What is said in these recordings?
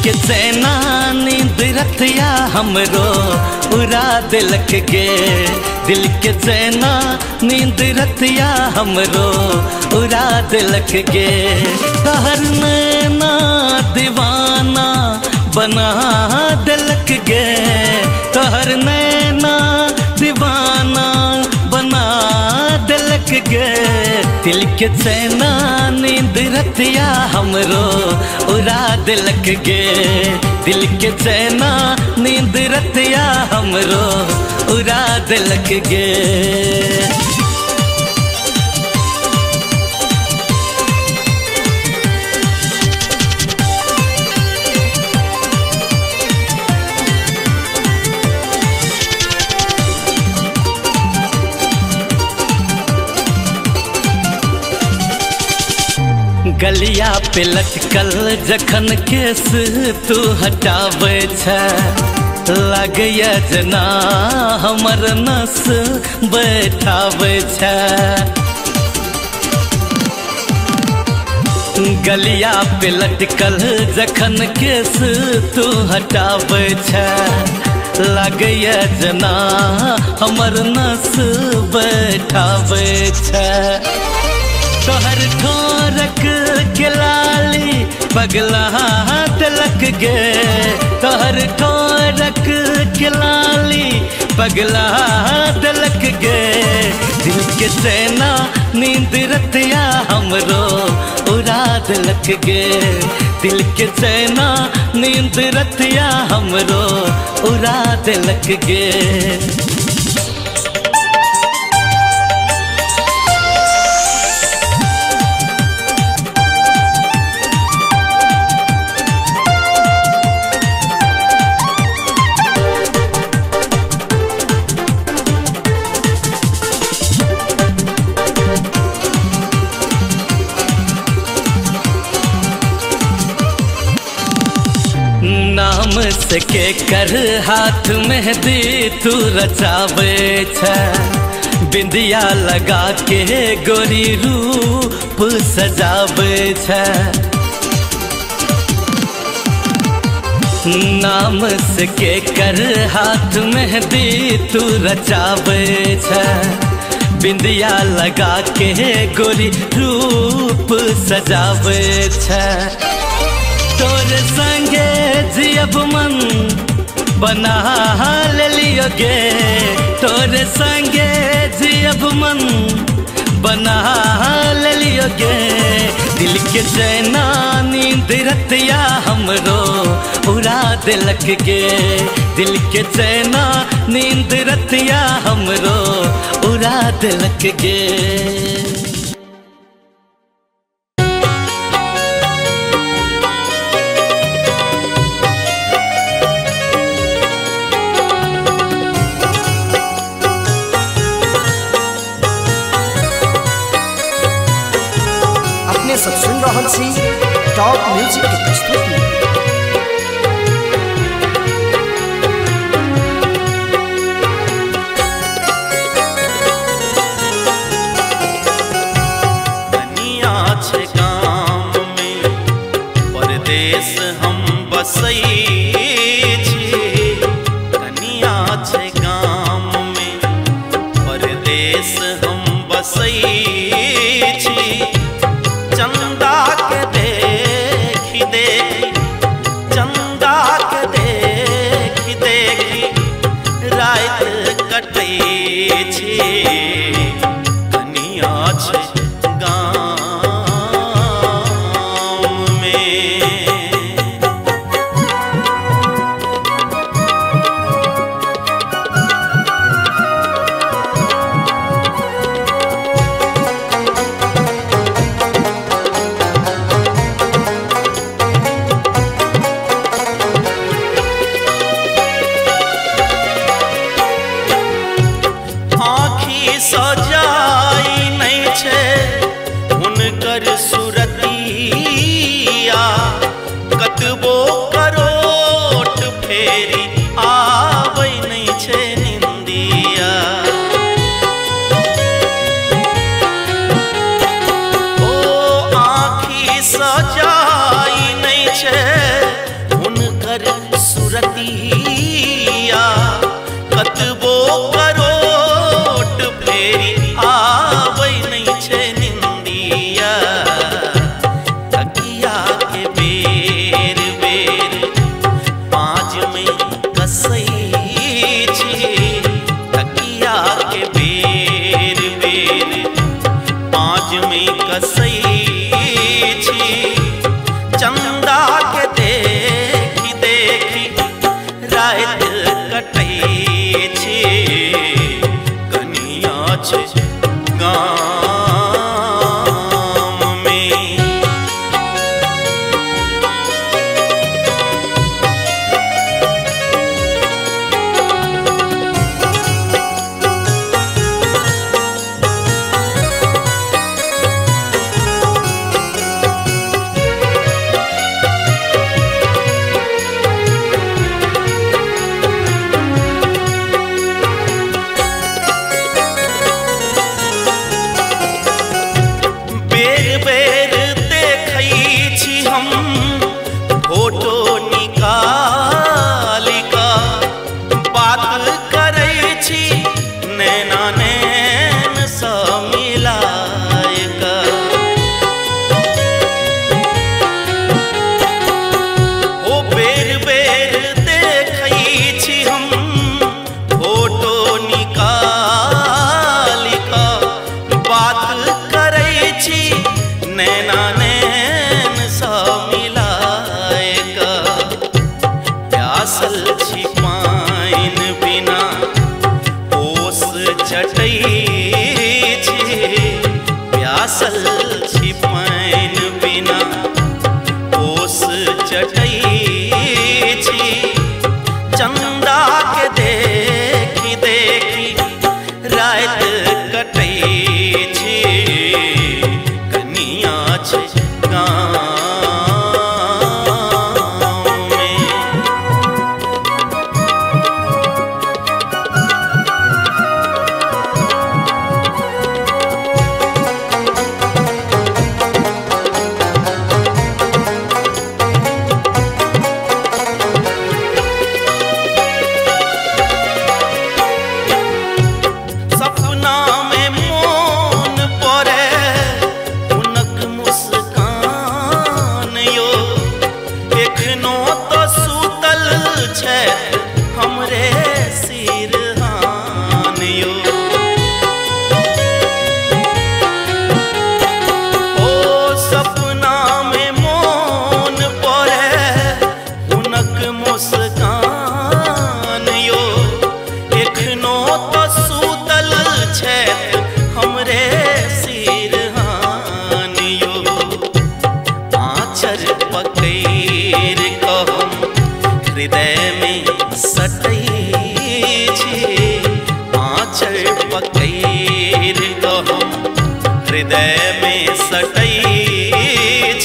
के चैना नींद रतिया हमरो उड़ा दिलक गे। दिल के चैना नींद रतिया हमरो उड़ा दिलक गे। तहर नैना दीवाना बना दिलक गे। तहर नैना दीवाना बना दिलक गे। दिल के चैना नींद रतिया हमरो उड़ा दिलक गे। दिल के चैना नींद रतिया हमरो उड़ा दिलक गे। गलिया पे लटकल जखन केस तू हटावे छ। लगैया जना हमर नस बैठावे छ। गलिया पे लटकल जखन केस तू हटावे छ। लगैया जना हमर नस बैठावे छ। तोहर ठोरक के लाली पगला दिलक गे। तोहर ठोरक के लाली पगला दिलक गे। दिल के चैना नींद रतिया हमरो उड़ा दिलक गे। दिल के चैना नींद रतिया हमरो उड़ा दिलक गे। नाम से के कर हाथ मेहंदी तू रचावे छ। बिंदिया लगा के गोरी रूप सजावे छ। नाम से के कर हाथ मेहंदी तू रचावे छ। बिंदिया लगा के गोरी रूप सजावे छ। तोरे संगे जियब मन बना ले लियो गे। तोरे संगे जियब मन बना ले लियो गे। दिल के चैना नींद रतिया हमरो उड़ा दिलक गे। दिल के चैना नींद रतिया हमरो उड़ा दिलक गे। सब सुन रहल छी टॉप म्यूजिक के प्रस्तुति। कनिया छे गाम में परदेश हम बसई छी। कनिया छे गाम में परदेश हम बसई छी। चंदा के देखी देखी चंदा के देखी देखी रात कटै छी। कनिया छे गाम में। कसै छी चंदा के देखी देखी रात कटै छी कनिया छै गाम में। प्यासल छी पाइन बिना ओस चटै छी चंदा के देखी देखी रात कटै छी कनिया छै गाम में। हृदय में सटै छी आँचल पकैर कहम हृदय में सटै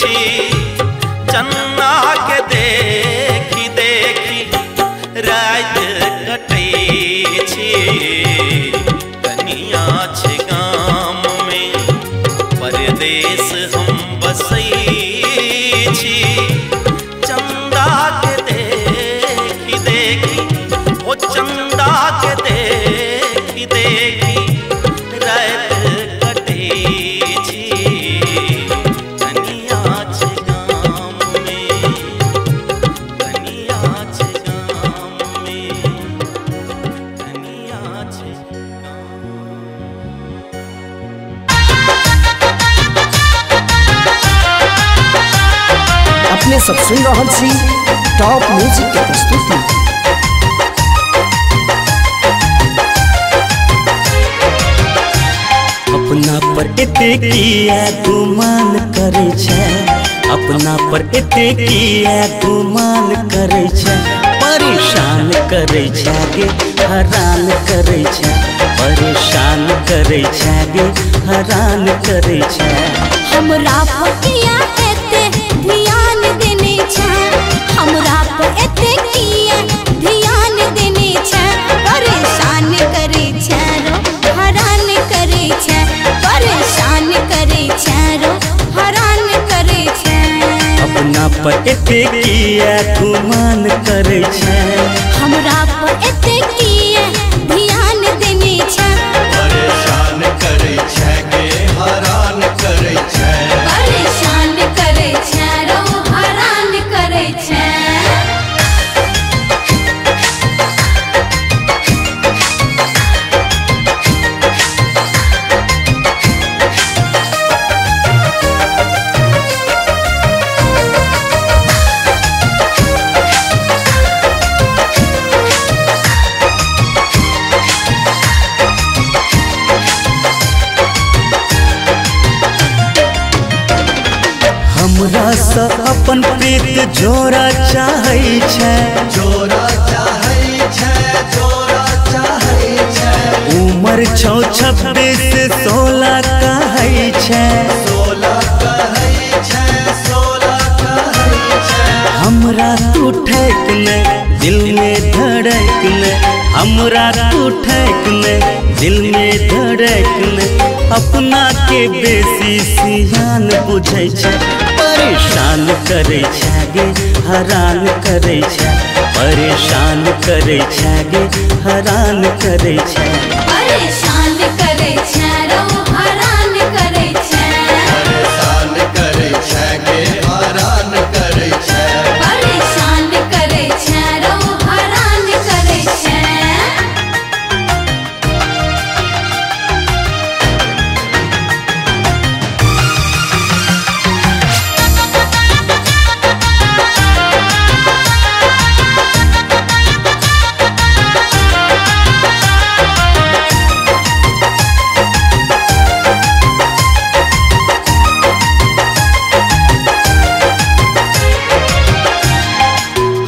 छी चन्ना के देखी देखी रात कटै छी कनिया छै गाम में परदेश हम बसै छी चंदा के चंदा के देखी देखी रात कटै छी कनिया छै गाम में कनिया छै गाम में कनिया छै अपने सब सुन रहल छी टॉप म्यूजिक के प्रस्तुति। अपना पर एते किया गुमान करे छै अपना पर एते किया गुमान करे छै परेशान करे छै गे हैरान करे छै परेशान करे छै गे हैरान करे छै हमरा पतिया एते ध्यान देने छै हमरा पर एते किया ध्यान देने छै परेशान करे छै रो हैरान करे छै परेशान करे छै रो हैरान करे छै अपना पर एते किया गुमान करे छै हमरा पर एते किया ध्यान देने छै परेशान करे छै गे हैरान करे छै परेशान करे छै रो हैरान करे छै। अपन प्रीत जोरा चाहै छै, जोरा चाहै छै, जोरा चाहै छै। उमर 26-16 कहै छै, 16 कहै छै, 16 कहै छै। हमरा तू ठेक नहीं दिल में धड़क नहीं, हमरा तू ठेक नहीं दिल में धड़क नहीं। अपना के बेसी सियान बुझै छै, परेशान करे छै गे हरान करे छै, परेशान करे छै गे हरान करे छै। परेशान करे छै रो हरान करे छै, परेशान करे छै गे हरान करे छै। परेशान करे छै रो हरान करे छै।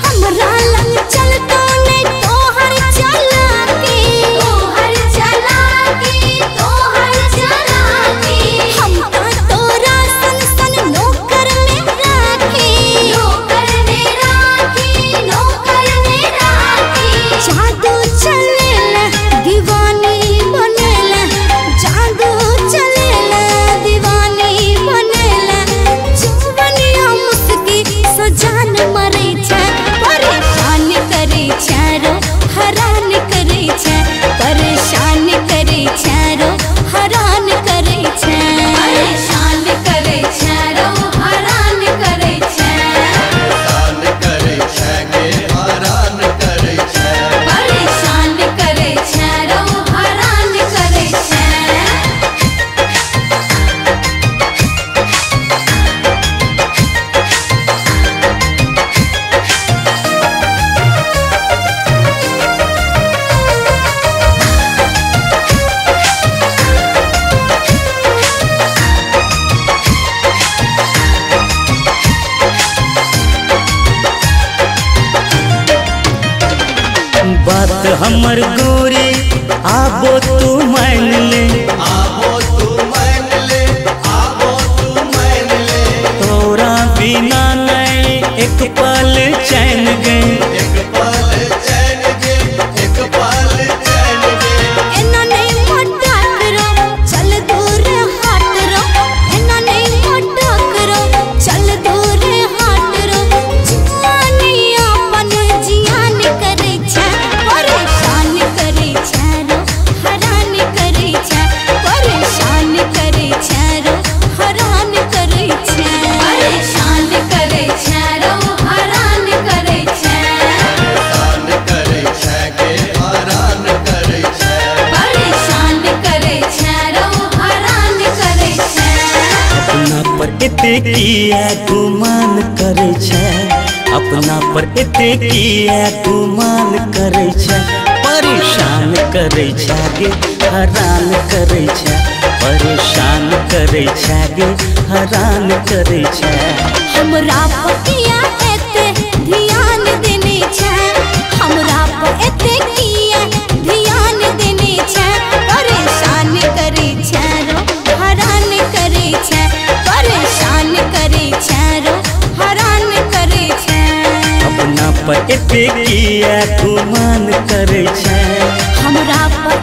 हमरा लंग चलतो नहीं तोहर चालाकी, तोहर चालाकी, तोहर चालाकी। हम तोरा सन सन नौकर में राखी, नौकर में राखी, नौकर में राखी। जादू चलेला दीवानी बनेला, जादू चलेला दीवानी बनेला। जुबनिया मुस्की सजान मरे छै, परेशान करे छै रो हरान करे छै, परेशान करे छै रो हरान करे छै। परेशान करे छै रो हरान करे छै, परेशान करे छै गे हरान करे छै। परेशान करे छै रो हरान करे छै। बात हमर गोरी आबो तू मान ले, आबो तू मान ले, आबो तू मान ले। तोरा बिना नहीं एक पल चैन गए, एक पल चैन गे, एक पल चैन गे। एना नहीं मोटा करो चल दूर हट रो, एना नहीं मोटा करो चल दूर हट रो। जवानी अपन जियान करे छै, परेशान करे छै रो हरान करे छै, परेशान करे छै रो हरान करे छै। परेशान करे छै रो हरान करे छै, परेशान करे छै गे हरान करे छै। परेशान करे छै रो हरान करे छै। अपना पर एते किया गुमान करे छै, अपना पर एते किया गुमान करे छै। परेशान करे छै गे हरान करे छै, परेशान करे छै गे हरान करे छै। हमरा पतिया एते ध्यान देने छै, हमरा पर एते किया ध्यान देने छै। परेशान करे छै रो हरान करे छै, परेशान करे छै रो हरान करे छै। अपना पर एते किया गुमान करे छै, हमरा पर